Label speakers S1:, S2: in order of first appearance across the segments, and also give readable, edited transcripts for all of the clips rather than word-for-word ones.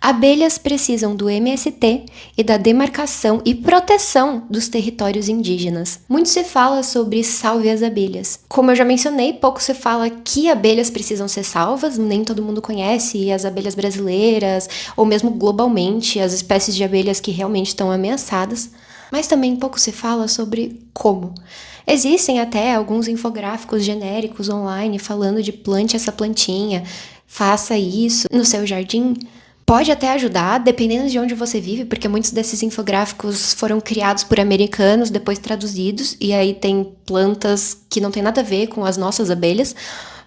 S1: Abelhas precisam do MST e da demarcação e proteção dos territórios indígenas. Muito se fala sobre salve as abelhas. Como eu já mencionei, pouco se fala que abelhas precisam ser salvas, nem todo mundo conhece as abelhas brasileiras, ou mesmo globalmente as espécies de abelhas que realmente estão ameaçadas. Mas também pouco se fala sobre como. Existem até alguns infográficos genéricos online falando de plante essa plantinha, faça isso no seu jardim. Pode até ajudar, dependendo de onde você vive, porque muitos desses infográficos foram criados por americanos, depois traduzidos, e aí tem plantas que não tem nada a ver com as nossas abelhas.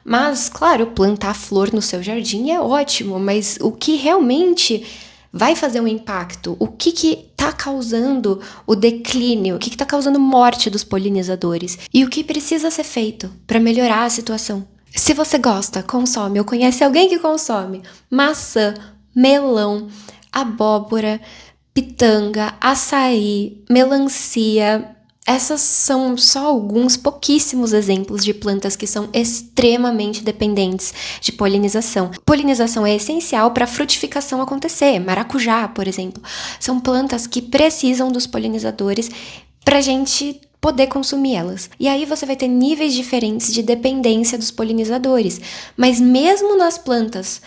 S1: Mas, claro, plantar flor no seu jardim é ótimo, mas o que realmente vai fazer um impacto? O que está causando o declínio? O que está causando morte dos polinizadores? E o que precisa ser feito para melhorar a situação? Se você gosta, consome, ou conhece alguém que consome maçã, melão, abóbora, pitanga, açaí, melancia. Essas são só alguns pouquíssimos exemplos de plantas que são extremamente dependentes de polinização. Polinização é essencial para a frutificação acontecer. Maracujá, por exemplo, são plantas que precisam dos polinizadores para a gente poder consumir elas. E aí você vai ter níveis diferentes de dependência dos polinizadores. Mas mesmo nas plantas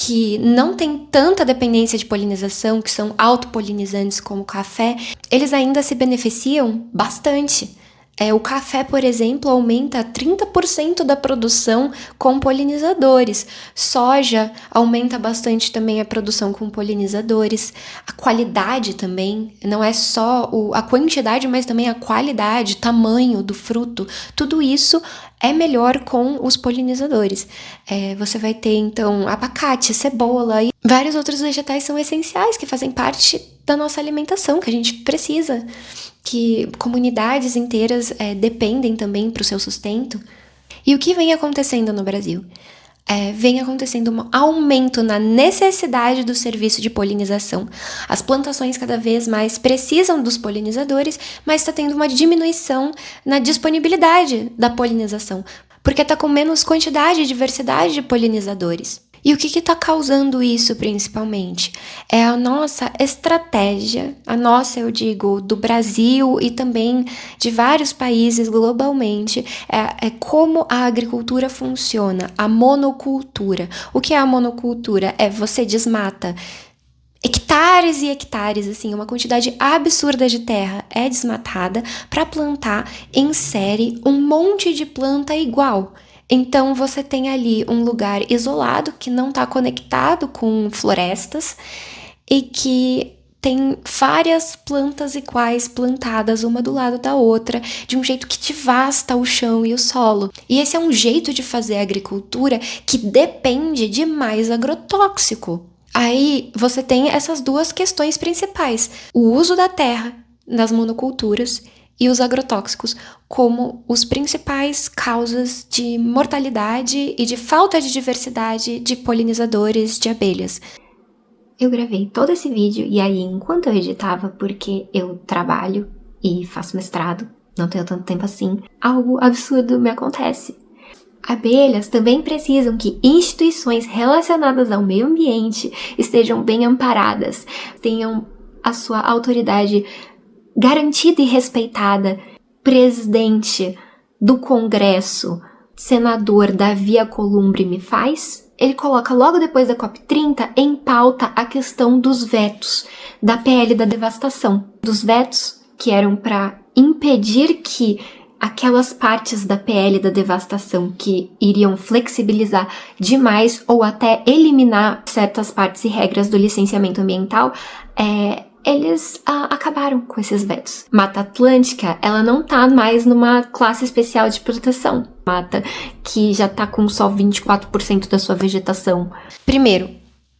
S1: que não tem tanta dependência de polinização, que são autopolinizantes como o café, eles ainda se beneficiam bastante. O café, por exemplo, aumenta 30% da produção com polinizadores. Soja aumenta bastante também a produção com polinizadores. A qualidade também, não é só a quantidade, mas também a qualidade, tamanho do fruto. Tudo isso é melhor com os polinizadores. Você vai ter, então, abacate, cebola e vários outros vegetais são essenciais, que fazem parte da nossa alimentação, que a gente precisa, que comunidades inteiras dependem também para o seu sustento. E o que vem acontecendo no Brasil? Vem acontecendo um aumento na necessidade do serviço de polinização. As plantações cada vez mais precisam dos polinizadores, mas está tendo uma diminuição na disponibilidade da polinização, porque está com menos quantidade e diversidade de polinizadores. E o que está causando isso principalmente? É a nossa estratégia, eu digo, do Brasil e também de vários países globalmente, é como a agricultura funciona, a monocultura. O que é a monocultura? Você desmata hectares e hectares, assim, uma quantidade absurda de terra é desmatada para plantar em série um monte de planta igual. Então, você tem ali um lugar isolado que não está conectado com florestas e que tem várias plantas iguais plantadas uma do lado da outra, de um jeito que devasta o chão e o solo. E esse é um jeito de fazer agricultura que depende de mais agrotóxico. Aí, você tem essas duas questões principais: o uso da terra nas monoculturas e os agrotóxicos como os principais causas de mortalidade e de falta de diversidade de polinizadores de abelhas. Eu gravei todo esse vídeo e aí, enquanto eu editava, porque eu trabalho e faço mestrado, não tenho tanto tempo assim, algo absurdo me acontece. Abelhas também precisam que instituições relacionadas ao meio ambiente estejam bem amparadas, tenham a sua autoridade garantida e respeitada. Presidente do Congresso, senador Davi Alcolumbre me faz, ele coloca logo depois da COP30 em pauta a questão dos vetos da PL da devastação. Dos vetos que eram para impedir que aquelas partes da PL da devastação que iriam flexibilizar demais ou até eliminar certas partes e regras do licenciamento ambiental, eles acabaram com esses vetos. Mata Atlântica, ela não tá mais numa classe especial de proteção. Mata que já tá com só 24% da sua vegetação. Primeiro,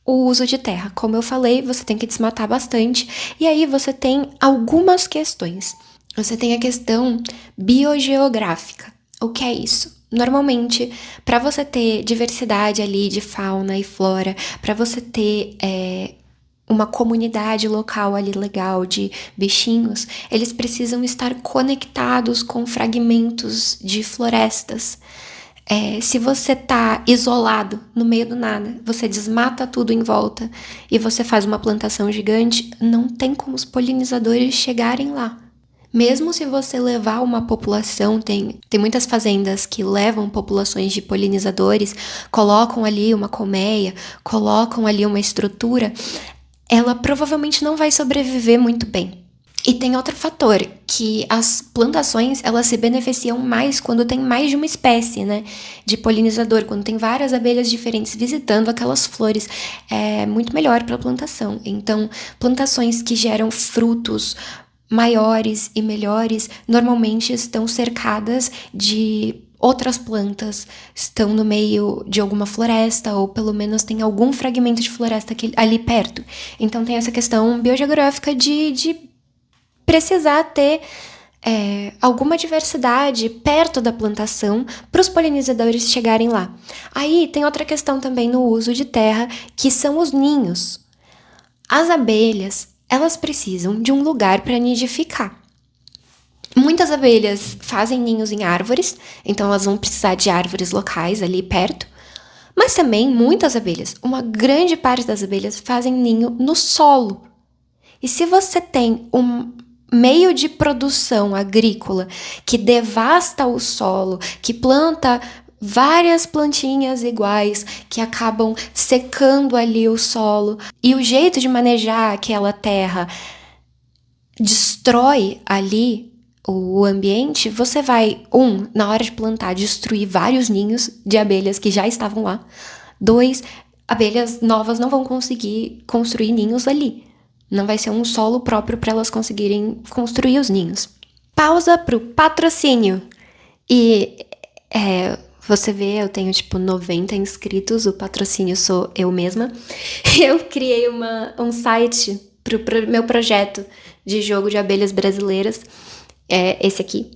S1: o uso de terra. Como eu falei, você tem que desmatar bastante. E aí você tem algumas questões. Você tem a questão biogeográfica. O que é isso? Normalmente, para você ter diversidade ali de fauna e flora, para você ter uma comunidade local ali legal de bichinhos, eles precisam estar conectados com fragmentos de florestas. Se você tá isolado no meio do nada, você desmata tudo em volta e você faz uma plantação gigante, não tem como os polinizadores chegarem lá. Mesmo se você levar uma população, tem muitas fazendas que levam populações de polinizadores, colocam ali uma colmeia, colocam ali uma estrutura, ela provavelmente não vai sobreviver muito bem. E tem outro fator, que as plantações, elas se beneficiam mais quando tem mais de uma espécie, né, de polinizador, quando tem várias abelhas diferentes visitando aquelas flores, é muito melhor para a plantação. Então, plantações que geram frutos maiores e melhores, normalmente estão cercadas de outras plantas, estão no meio de alguma floresta, ou pelo menos tem algum fragmento de floresta ali perto. Então tem essa questão biogeográfica de precisar ter alguma diversidade perto da plantação para os polinizadores chegarem lá. Aí tem outra questão também no uso de terra, que são os ninhos. As abelhas, elas precisam de um lugar para nidificar. Muitas abelhas fazem ninhos em árvores, então elas vão precisar de árvores locais ali perto. Mas também muitas abelhas, uma grande parte das abelhas fazem ninho no solo. E se você tem um meio de produção agrícola que devasta o solo, que planta várias plantinhas iguais que acabam secando ali o solo, e o jeito de manejar aquela terra destrói ali o ambiente, você vai, na hora de plantar, destruir vários ninhos de abelhas que já estavam lá. 2, abelhas novas não vão conseguir construir ninhos ali. Não vai ser um solo próprio para elas conseguirem construir os ninhos. Pausa pro patrocínio. E você vê, eu tenho 90 inscritos, o patrocínio sou eu mesma. Eu criei um site pro meu projeto de jogo de abelhas brasileiras. É esse aqui,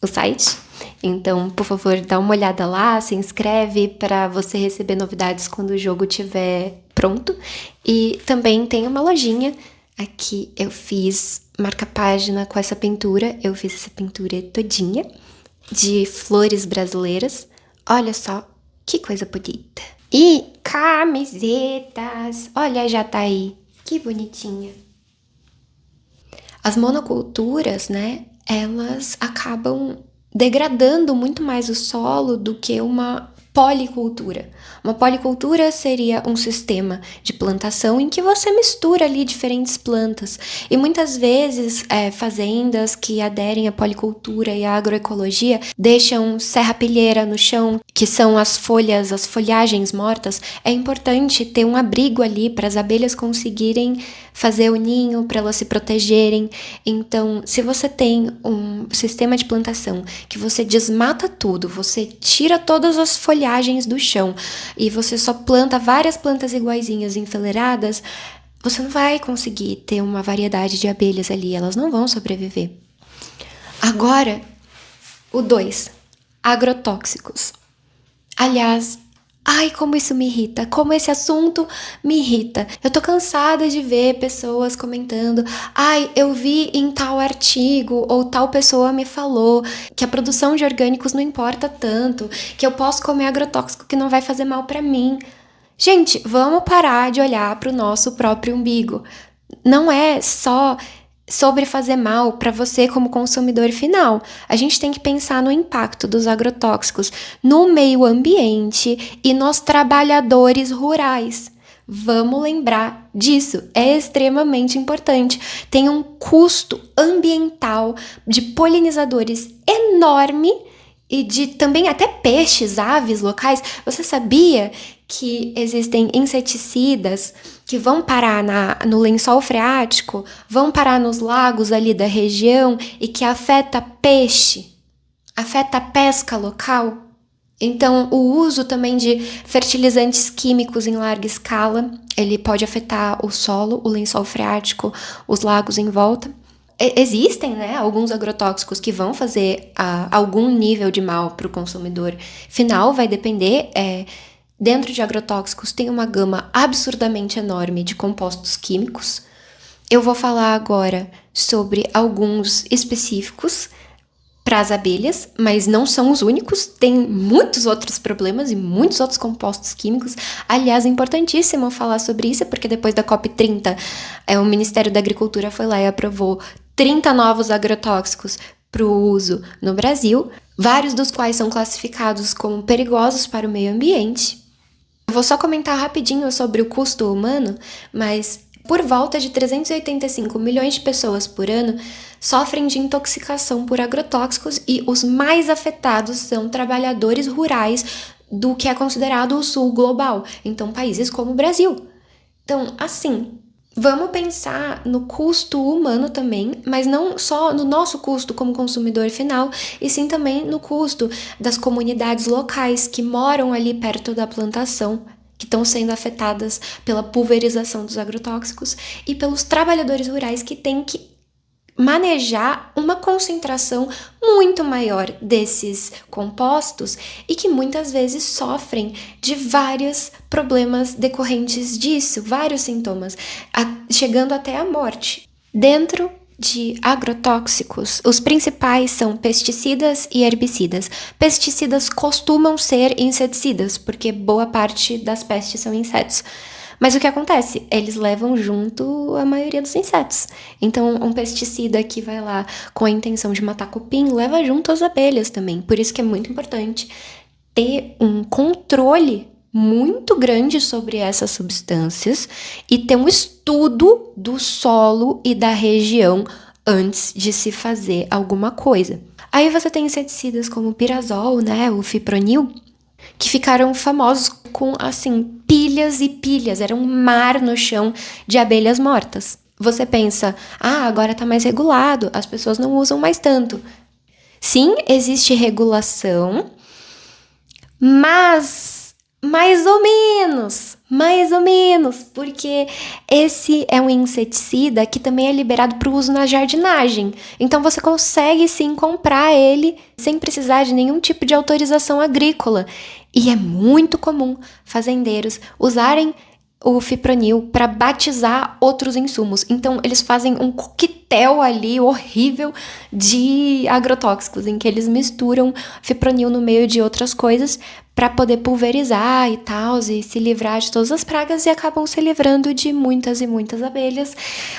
S1: o site. Então, por favor, dá uma olhada lá, se inscreve para você receber novidades quando o jogo estiver pronto. E também tem uma lojinha. Aqui eu fiz marca-página com essa pintura. Eu fiz essa pintura todinha de flores brasileiras. Olha só, que coisa bonita. E camisetas. Olha, já tá aí. Que bonitinha. As monoculturas, né, elas acabam degradando muito mais o solo do que uma policultura. Uma policultura seria um sistema de plantação em que você mistura ali diferentes plantas. E muitas vezes fazendas que aderem à policultura e à agroecologia deixam serrapilheira no chão, que são as folhas, as folhagens mortas. É importante ter um abrigo ali para as abelhas conseguirem fazer o ninho, para elas se protegerem. Então, se você tem um sistema de plantação que você desmata tudo, você tira todas as folhagens do chão e você só planta várias plantas iguaizinhas enfileiradas, você não vai conseguir ter uma variedade de abelhas ali, elas não vão sobreviver. Agora, o 2, agrotóxicos. Aliás, ai, como isso me irrita, como esse assunto me irrita. Eu tô cansada de ver pessoas comentando: ai, eu vi em tal artigo, ou tal pessoa me falou que a produção de orgânicos não importa tanto, que eu posso comer agrotóxico que não vai fazer mal pra mim. Gente, vamos parar de olhar pro nosso próprio umbigo. Não é só sobre fazer mal para você como consumidor final. A gente tem que pensar no impacto dos agrotóxicos no meio ambiente e nos trabalhadores rurais. Vamos lembrar disso, é extremamente importante. Tem um custo ambiental de polinizadores enorme e de também até peixes, aves locais. Você sabia que existem inseticidas que vão parar no lençol freático, vão parar nos lagos ali da região e que afeta peixe, afeta a pesca local? Então, o uso também de fertilizantes químicos em larga escala, ele pode afetar o solo, o lençol freático, os lagos em volta. Existem, né, alguns agrotóxicos que vão fazer algum nível de mal para o consumidor final, vai depender. Dentro de agrotóxicos tem uma gama absurdamente enorme de compostos químicos. Eu vou falar agora sobre alguns específicos para as abelhas, mas não são os únicos, tem muitos outros problemas e muitos outros compostos químicos. Aliás, é importantíssimo falar sobre isso, porque depois da COP30, o Ministério da Agricultura foi lá e aprovou 30 novos agrotóxicos para o uso no Brasil, vários dos quais são classificados como perigosos para o meio ambiente. Eu vou só comentar rapidinho sobre o custo humano, mas por volta de 385 milhões de pessoas por ano sofrem de intoxicação por agrotóxicos e os mais afetados são trabalhadores rurais do que é considerado o sul global, então países como o Brasil. Então, assim, vamos pensar no custo humano também, mas não só no nosso custo como consumidor final, e sim também no custo das comunidades locais que moram ali perto da plantação, que estão sendo afetadas pela pulverização dos agrotóxicos, e pelos trabalhadores rurais que têm que manejar uma concentração muito maior desses compostos e que muitas vezes sofrem de vários problemas decorrentes disso, vários sintomas, chegando até a morte. Dentro de agrotóxicos, os principais são pesticidas e herbicidas. Pesticidas costumam ser inseticidas, porque boa parte das pestes são insetos. Mas o que acontece? Eles levam junto a maioria dos insetos. Então, um pesticida que vai lá com a intenção de matar cupim, leva junto as abelhas também. Por isso que é muito importante ter um controle muito grande sobre essas substâncias e ter um estudo do solo e da região antes de se fazer alguma coisa. Aí você tem inseticidas como o pirazol, né, o fipronil, que ficaram famosos com, assim, pilhas e pilhas. Era um mar no chão de abelhas mortas. Você pensa, agora tá mais regulado, as pessoas não usam mais tanto. Sim, existe regulação, mas mais ou menos, porque esse é um inseticida que também é liberado para o uso na jardinagem. Então você consegue sim comprar ele sem precisar de nenhum tipo de autorização agrícola. E é muito comum fazendeiros usarem o fipronil para batizar outros insumos. Então eles fazem um coquetel ali horrível de agrotóxicos, em que eles misturam fipronil no meio de outras coisas para poder pulverizar e tal, e se livrar de todas as pragas, e acabam se livrando de muitas e muitas abelhas,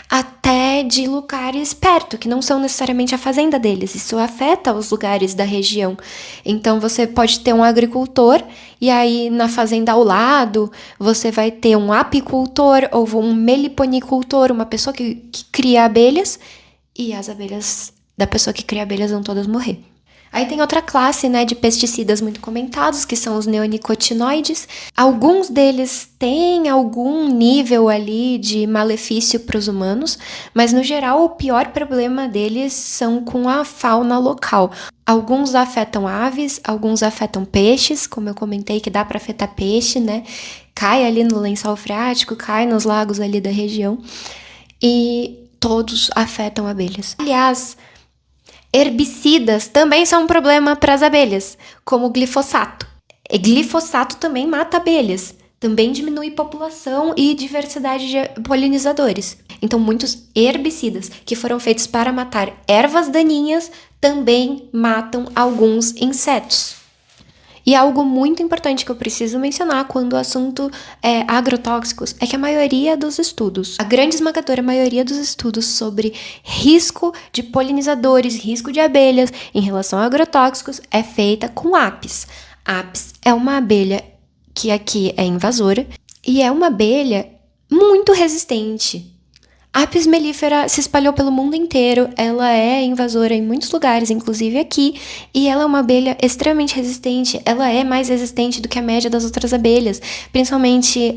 S1: até de lugares perto, que não são necessariamente a fazenda deles. Isso afeta os lugares da região. Então você pode ter um agricultor, e aí na fazenda ao lado você vai ter um apicultor ou um meliponicultor, uma pessoa que cria abelhas, e as abelhas da pessoa que cria abelhas vão todas morrer. Aí tem outra classe, né, de pesticidas muito comentados, que são os neonicotinoides. Alguns deles têm algum nível ali de malefício para os humanos, mas no geral o pior problema deles são com a fauna local. Alguns afetam aves, alguns afetam peixes, como eu comentei que dá para afetar peixe, né? Cai ali no lençol freático, cai nos lagos ali da região, e todos afetam abelhas. Aliás, herbicidas também são um problema para as abelhas, como o glifosato. E glifosato também mata abelhas, também diminui população e diversidade de polinizadores. Então, muitos herbicidas que foram feitos para matar ervas daninhas também matam alguns insetos. E algo muito importante que eu preciso mencionar quando o assunto é agrotóxicos é que a maioria dos estudos, a grande esmagadora maioria dos estudos sobre risco de polinizadores, risco de abelhas em relação a agrotóxicos é feita com Apis. Apis é uma abelha que aqui é invasora e é uma abelha muito resistente. A Apis mellifera se espalhou pelo mundo inteiro, ela é invasora em muitos lugares, inclusive aqui, e ela é uma abelha extremamente resistente, ela é mais resistente do que a média das outras abelhas, principalmente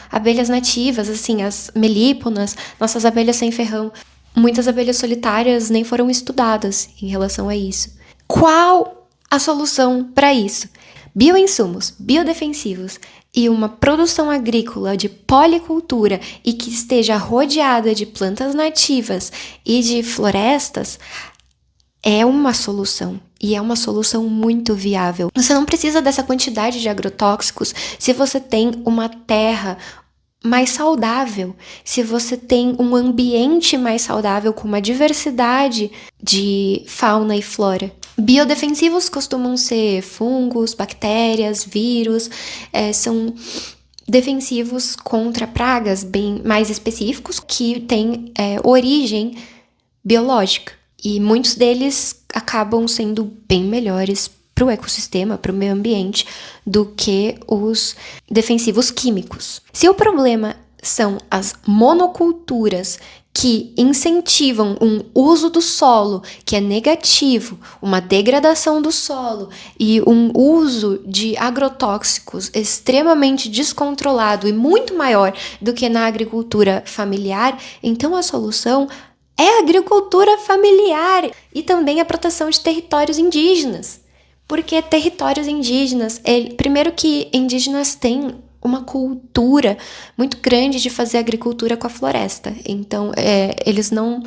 S1: abelhas nativas, assim, as melíponas, nossas abelhas sem ferrão. Muitas abelhas solitárias nem foram estudadas em relação a isso. Qual a solução para isso? Bioinsumos, biodefensivos e uma produção agrícola de policultura e que esteja rodeada de plantas nativas e de florestas é uma solução. E é uma solução muito viável. Você não precisa dessa quantidade de agrotóxicos se você tem uma terra mais saudável, se você tem um ambiente mais saudável com uma diversidade de fauna e flora. Biodefensivos costumam ser fungos, bactérias, vírus, são defensivos contra pragas bem mais específicos que têm origem biológica. E muitos deles acabam sendo bem melhores para o ecossistema, para o meio ambiente, do que os defensivos químicos. Se o problema são as monoculturas que incentivam um uso do solo que é negativo, uma degradação do solo e um uso de agrotóxicos extremamente descontrolado e muito maior do que na agricultura familiar, então a solução é a agricultura familiar e também a proteção de territórios indígenas. Porque territórios indígenas, primeiro que indígenas têm uma cultura muito grande de fazer agricultura com a floresta. Então, eles não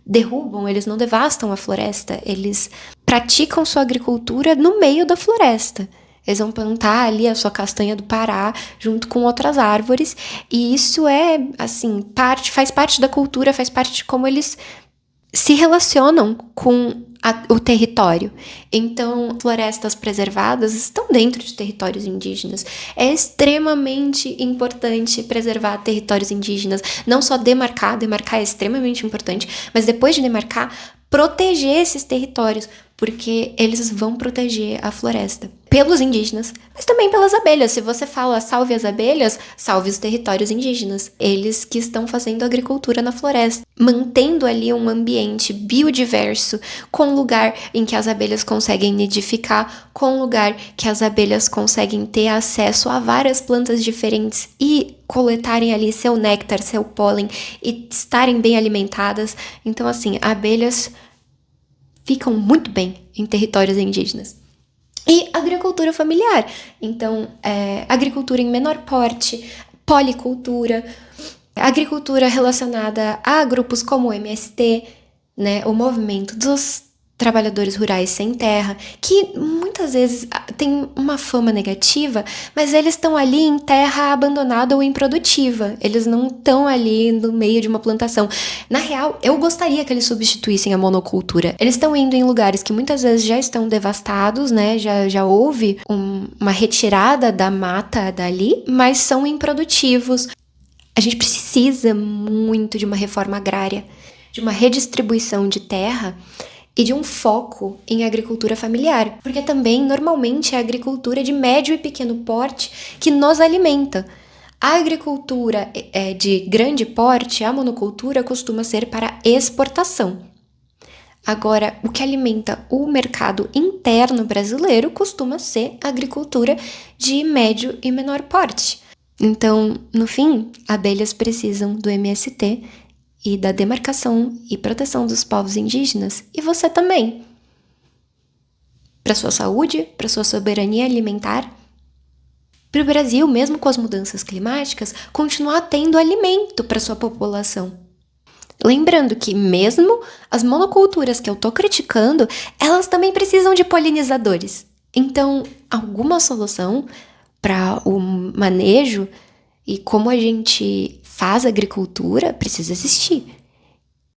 S1: derrubam, eles não devastam a floresta, eles praticam sua agricultura no meio da floresta. Eles vão plantar ali a sua castanha do Pará junto com outras árvores, e isso assim, faz parte da cultura, faz parte de como eles se relacionam com o território. Então, florestas preservadas estão dentro de territórios indígenas. É extremamente importante preservar territórios indígenas, não só demarcar é extremamente importante, mas depois de demarcar, proteger esses territórios, porque eles vão proteger a floresta. Pelos indígenas, mas também pelas abelhas. Se você fala salve as abelhas, salve os territórios indígenas. Eles que estão fazendo agricultura na floresta, mantendo ali um ambiente biodiverso, com lugar em que as abelhas conseguem nidificar, com lugar que as abelhas conseguem ter acesso a várias plantas diferentes e coletarem ali seu néctar, seu pólen e estarem bem alimentadas. Então, assim, abelhas ficam muito bem em territórios indígenas. E agricultura familiar. Então, agricultura em menor porte, policultura, agricultura relacionada a grupos como o MST, né, o movimento dos trabalhadores rurais sem terra, que muitas vezes tem uma fama negativa, mas eles estão ali em terra abandonada ou improdutiva. Eles não estão ali no meio de uma plantação. Na real, eu gostaria que eles substituíssem a monocultura. Eles estão indo em lugares que muitas vezes já estão devastados, né? Já houve uma retirada da mata dali, mas são improdutivos. A gente precisa muito de uma reforma agrária, de uma redistribuição de terra e de um foco em agricultura familiar, porque também, normalmente, é a agricultura de médio e pequeno porte que nos alimenta. A agricultura de grande porte, a monocultura, costuma ser para exportação. Agora, o que alimenta o mercado interno brasileiro costuma ser a agricultura de médio e menor porte. Então, no fim, abelhas precisam do MST e da demarcação e proteção dos povos indígenas, e você também. Para sua saúde, para sua soberania alimentar, para o Brasil, mesmo com as mudanças climáticas, continuar tendo alimento para sua população. Lembrando que mesmo as monoculturas que eu tô criticando, elas também precisam de polinizadores. Então, alguma solução para o manejo e como a gente faz agricultura precisa existir.